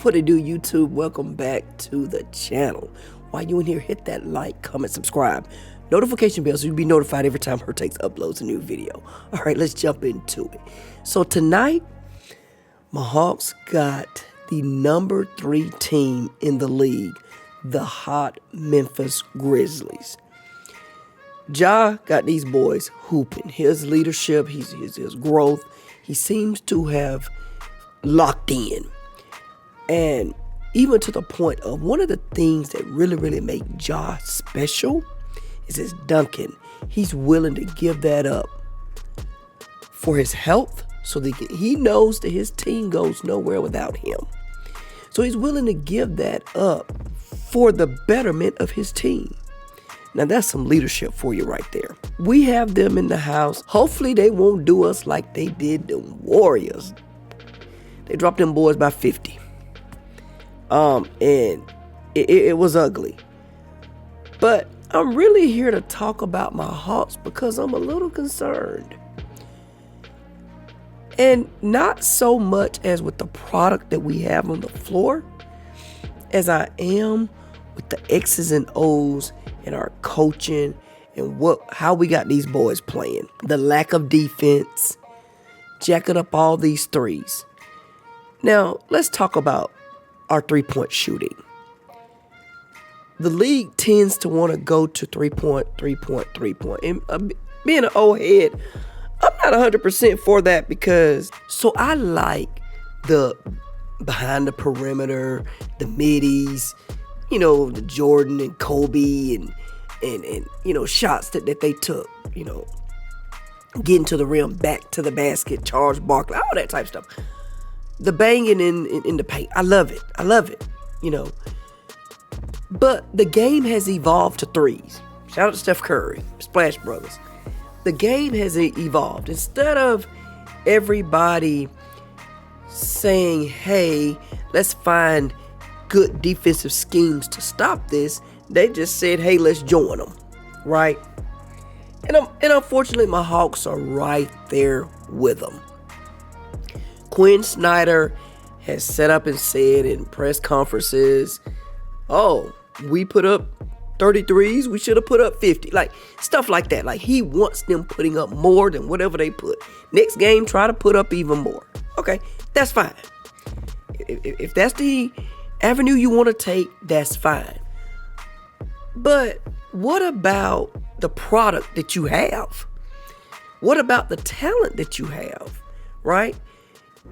What it do, YouTube? Welcome back to the channel. While you in here, hit that like, comment, subscribe, notification bell so you'll be notified every time Hertex uploads a new video. All right, let's jump into it. So tonight, my Hawks got the number 3 team in the league, the hot Memphis Grizzlies. Ja got these boys hooping. His leadership, his growth, he seems to have locked in. And even to the point of one of the things that really make Ja special is his dunking. He's willing to give that up for his health so that he knows that his team goes nowhere without him. So he's willing to give that up for the betterment of his team. Now that's some leadership for you right there. We have them in the house. Hopefully they won't do us like they did the Warriors. They dropped them boys by 50. And it was ugly. But I'm really here to talk about my Hawks because I'm a little concerned. And not so much as with the product that we have on the floor, as I am with the X's and O's and our coaching and how we got these boys playing. The lack of defense, jacking up all these threes. Now, let's talk about our three-point shooting. The league tends to want to go to three-point. And being an old head, I'm not 100% for that because I like the behind the perimeter, the middies, the Jordan and Kobe and shots that they took, getting to the rim, back to the basket, Charles Barkley, all that type of stuff. The banging in the paint, I love it, But the game has evolved to threes. Shout out to Steph Curry, Splash Brothers. The game has evolved. Instead of everybody saying, hey, let's find good defensive schemes to stop this, they just said, hey, let's join them, right? And unfortunately, my Hawks are right there with them. Quinn Snyder has set up and said in press conferences, oh, we put up 33s, we should have put up 50. Like, stuff like that. Like, he wants them putting up more than whatever they put. Next game, try to put up even more. Okay, that's fine. If that's the avenue you want to take, that's fine. But what about the product that you have? What about the talent that you have, right?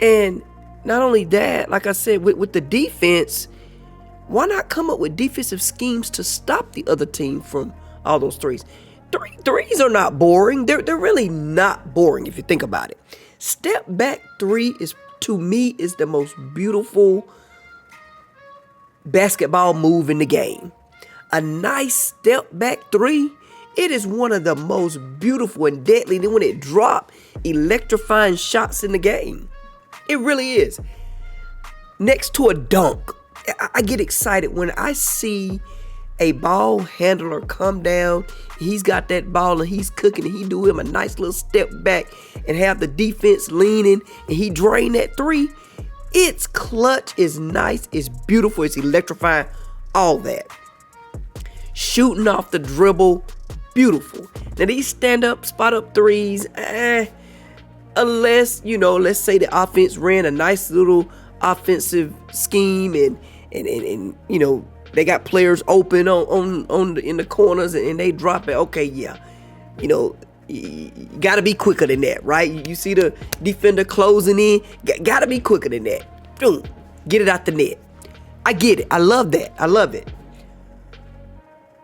And not only that, like I said, with the defense, why not come up with defensive schemes to stop the other team from all those threes? Threes are not boring. They're really not boring if you think about it. Step back three to me is the most beautiful basketball move in the game. A nice step back three, it is one of the most beautiful and deadly, then when it drops, electrifying shots in the game. It really is. Next to a dunk, I get excited when I see a ball handler come down. He's got that ball and he's cooking and he do him a nice little step back and have the defense leaning and he drain that three. It's clutch, it's nice, it's beautiful, it's electrifying, all that. Shooting off the dribble, beautiful. Now these stand up, spot up threes, unless, let's say the offense ran a nice little offensive scheme and they got players open in the corners and they drop it. Okay, yeah. You got to be quicker than that, right? You see the defender closing in, got to be quicker than that. Boom. Get it out the net. I get it. I love that. I love it.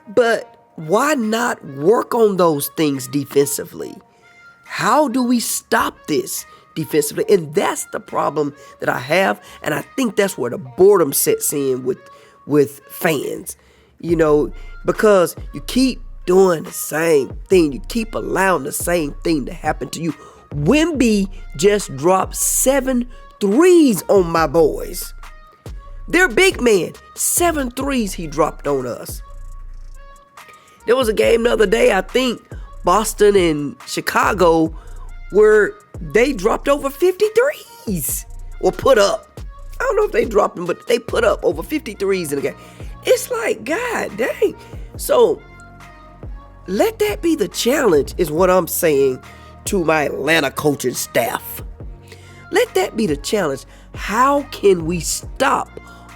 But why not work on those things defensively? How do we stop this defensively? And that's the problem that I have. And I think that's where the boredom sets in with fans, because you keep doing the same thing. You keep allowing the same thing to happen to you. Wemby just dropped 7 threes on my boys. They're big man. 7 threes he dropped on us. There was a game the other day, I think, Boston and Chicago, where they dropped over 50 threes. Or put up. I don't know if they dropped them, but they put up over 50 threes in the game. It's like, God dang. So let that be the challenge, is what I'm saying to my Atlanta coaching staff. Let that be the challenge. How can we stop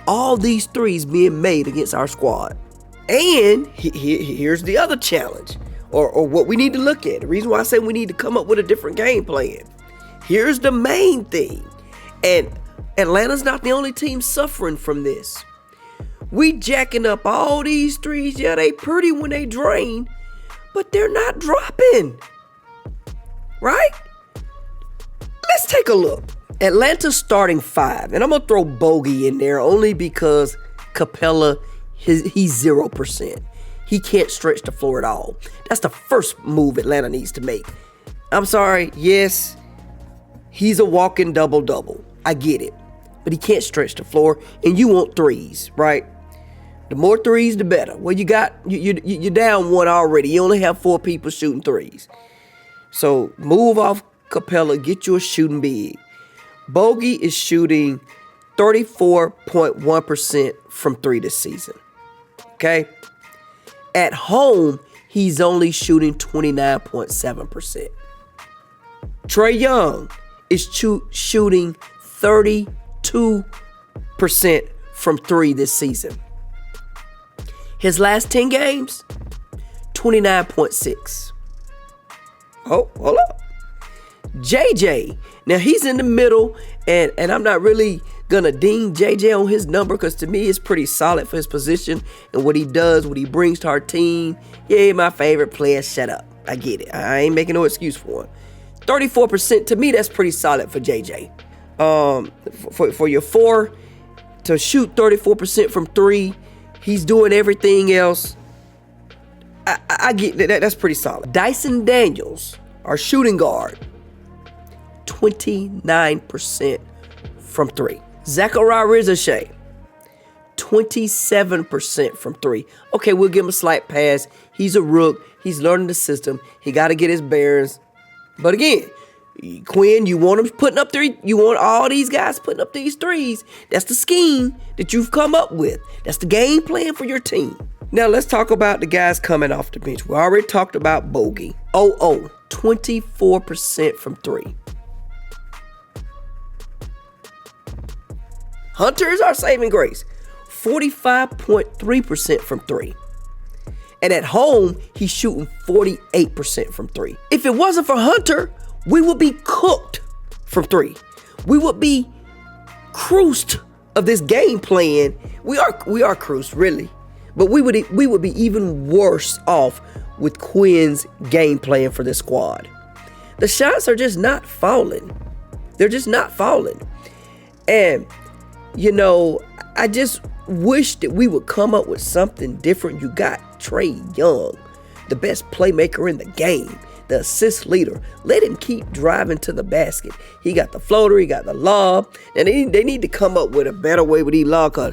all these threes being made against our squad? And here's the other challenge, or what we need to look at. The reason why I say we need to come up with a different game plan. Here's the main thing. And Atlanta's not the only team suffering from this. We jacking up all these threes. Yeah, they pretty when they drain, but they're not dropping. Right? Let's take a look. Atlanta's starting five, and I'm going to throw Bogey in there only because Capella, he's 0%. He can't stretch the floor at all. That's the first move Atlanta needs to make. I'm sorry, yes, he's a walking double-double. I get it. But he can't stretch the floor, and you want threes, right? The more threes, the better. Well, you're down one already. You only have 4 people shooting threes. So move off Capella, get you a shooting big. Bogey is shooting 34.1% from 3 this season. Okay? At home, he's only shooting 29.7%. Trae Young is shooting 32% from 3 this season. His last 10 games, 29.6. Oh, hold up. JJ, now he's in the middle, and I'm not really gonna ding JJ on his number, because to me it's pretty solid for his position and what he does, what he brings to our team. He ain't my favorite player, shut up. I get it. I ain't making no excuse for him. 34%, to me, that's pretty solid for JJ. For your 4 to shoot 34% from 3, he's doing everything else. I get that. That's pretty solid. Dyson Daniels, our shooting guard, 29% from 3. Zachariah Rizashay, 27% from 3. Okay, we'll give him a slight pass. He's a rook. He's learning the system. He got to get his bearings. But again, Quinn, you want him putting up 3. You want all these guys putting up these threes. That's the scheme that you've come up with. That's the game plan for your team. Now let's talk about the guys coming off the bench. We already talked about Bogey. 24% from 3. Hunter is our saving grace. 45.3% from 3. And at home, he's shooting 48% from 3. If it wasn't for Hunter, we would be cooked from 3. We would be cruised of this game plan. We are cruised, really. But we would be even worse off with Quinn's game plan for this squad. The shots are just not falling. They're just not falling. And I just wish that we would come up with something different. You got Trae Young, the best playmaker in the game, the assist leader. Let him keep driving to the basket. He got the floater, he got the lob, and they need to come up with a better way with these lob, because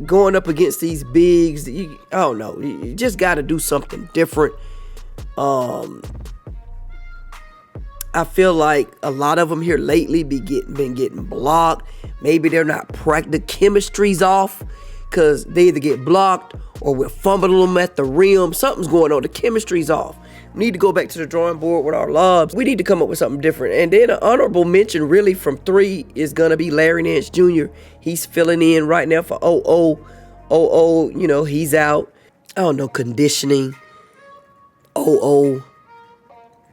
going up against these bigs, I don't know. You just got to do something different. I feel like a lot of them here lately been getting blocked. Maybe they're not the chemistry's off, because they either get blocked or we're fumbling them at the rim. Something's going on. The chemistry's off. We need to go back to the drawing board with our lobs. We need to come up with something different. And then an honorable mention really from 3 is going to be Larry Nance Jr. He's filling in right now for he's out. I don't know, conditioning.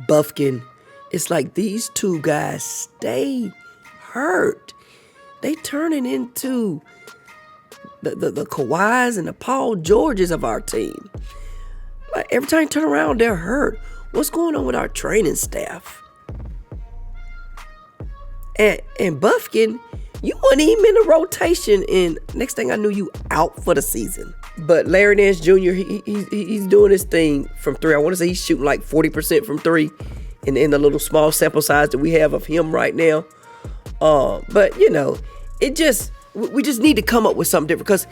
Buffkin. It's like these 2 guys stay hurt. They turning into the Kawhis and the Paul Georges of our team. Like every time you turn around, they're hurt. What's going on with our training staff? And Buffkin, you weren't even in the rotation, and next thing I knew, you out for the season. But Larry Nance Jr., he's doing his thing from 3. I want to say he's shooting like 40% from 3 in the little small sample size that we have of him right now. But we just need to come up with something different, because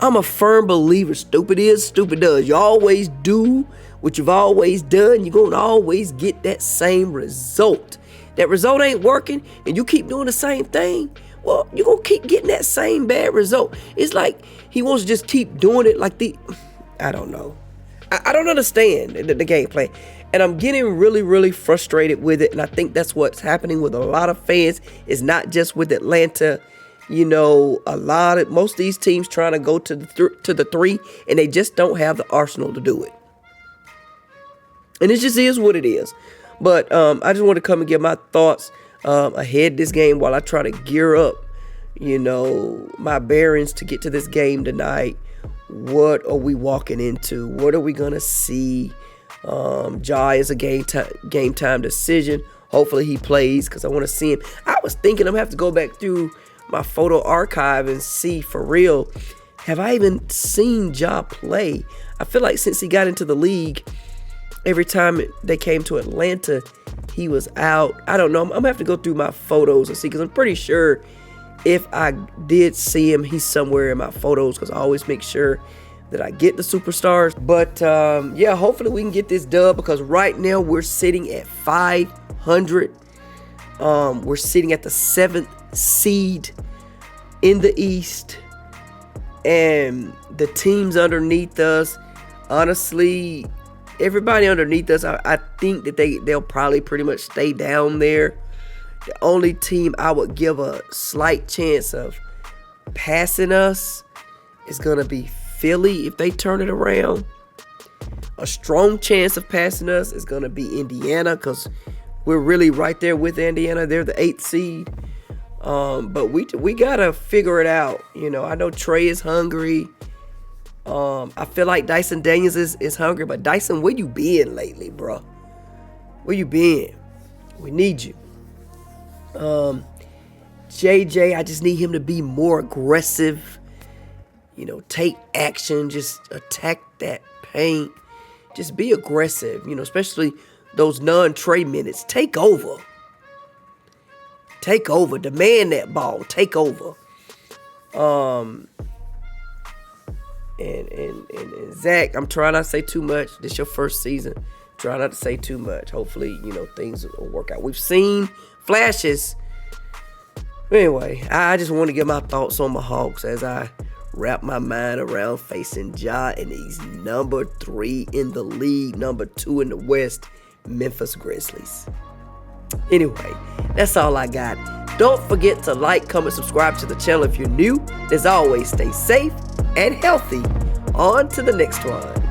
I'm a firm believer, stupid is, stupid does. You always do what you've always done. You're going to always get that same result. That result ain't working, and you keep doing the same thing. well, you're going to keep getting that same bad result. It's like he wants to just keep doing it like I don't know. I don't understand the gameplay. And I'm getting really, really frustrated with it. And I think that's what's happening with a lot of fans. It's not just with Atlanta. You know, most of these teams trying to go to the 3, and they just don't have the arsenal to do it. And it just is what it is. But I just want to come and give my thoughts ahead this game while I try to gear up, you know, my bearings to get to this game tonight. What are we walking into? What are we going to see? Ja is a game time decision. Hopefully he plays because I want to see him. I was thinking I'm going to have to go back through my photo archive and see for real, have I even seen Ja play? I feel like since he got into the league, every time they came to Atlanta, he was out. I don't know. I'm going to have to go through my photos and see because I'm pretty sure if I did see him, he's somewhere in my photos because I always make sure that I get the superstars. But yeah, hopefully we can get this dub because right now we're sitting at 500. We're sitting at the 7th seed in the East. And the teams underneath us, honestly, everybody underneath us, I think that they'll probably pretty much stay down there. The only team I would give a slight chance of passing us is going to be Philly if they turn it around. A strong chance of passing us is going to be Indiana because we're really right there with Indiana. They're the 8th seed. But we got to figure it out. You know, I know Trey is hungry. I feel like Dyson Daniels is hungry. But Dyson, where you been lately, bro? Where you been? We need you. JJ, I just need him to be more aggressive. You know, take action. Just attack that paint. Just be aggressive. You know, especially those non-Trey minutes. Take over. Take over. Demand that ball. Take over. And Zach, I'm trying not to say too much. This is your first season. Try not to say too much. Hopefully, you know, things will work out. We've seen flashes. Anyway, I just want to get my thoughts on my Hawks as I wrap my mind around facing Ja and these number 3 in the league, number 2 in the West, Memphis Grizzlies. Anyway, that's all I got. Don't forget to like, comment, subscribe to the channel if you're new. As always, stay safe and healthy. On to the next one.